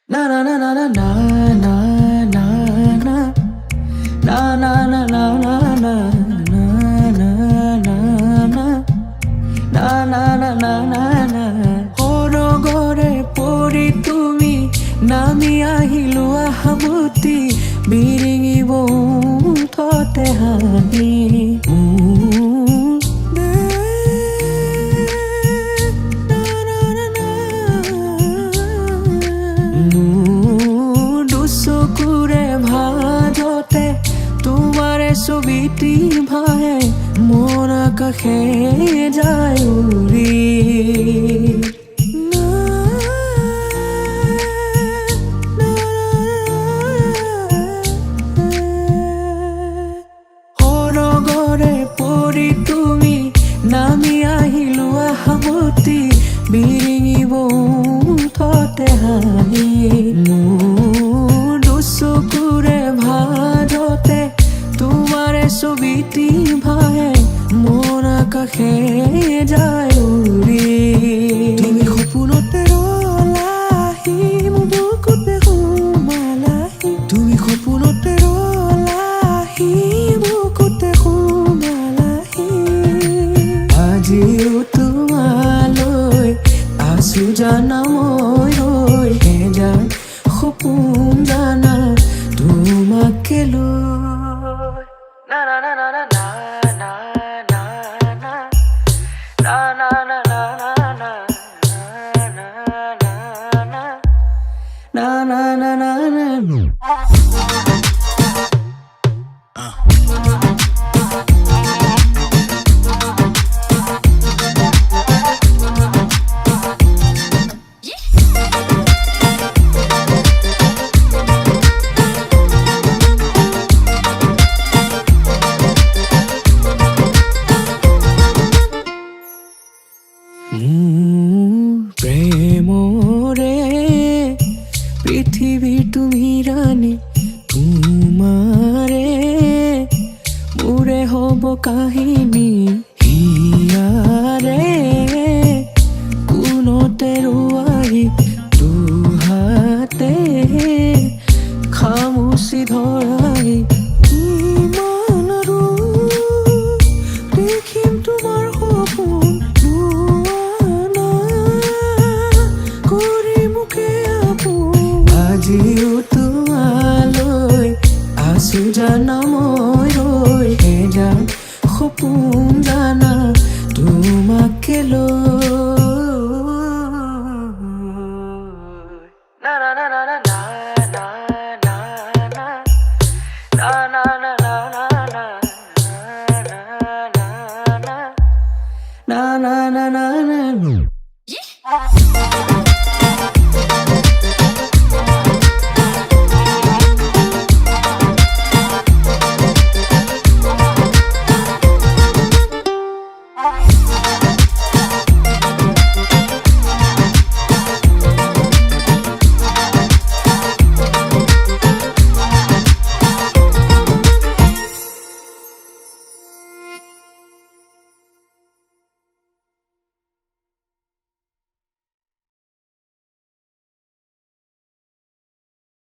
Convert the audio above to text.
Na na na na na na na na na na na na na na na na na na na na সৰগৰে পৰি তুমি নামি আহিলো আহামতি বিৰিঙিব থতে হানি চকুৰে ভাজতে তোমাৰে ছবিটি ভাহে মন আকাশে যায় উৰি সৰগৰে পৰি তুমি নামি আহিলো আহামতি বিৰিঙিব থতে হানি চকুৰে ভাজতে তোমাৰে ছবিটি ভাহে মন আকাশে যায় উৰি তুমি সপোনতে ৰলাহি মোৰ বুকুতে সোমালাহি তুমি সপোনতে ৰলাহি বুকুতে সোমালাহি আজিও তোমালৈ আছো জানা মই হেজান সপোন জানা তোমাকে লৈ না না না না না না না না না না না না না না না না না প্ৰেমৰে পৃথিৱী তুমি ৰাণী তোমাৰে মোৰে হ'ব কাহিনী হিয়াৰে কোনতে ৰোৱাৰী দুহাতে খামুচি ধৰাই ইমান আৰু দেখিম তোমাৰ সপোন আজিও তোমালৈ আছো জানা মই হেজান সপোন জানা তোমাকে লৈ না না না না না না না না না না না না na na na na na na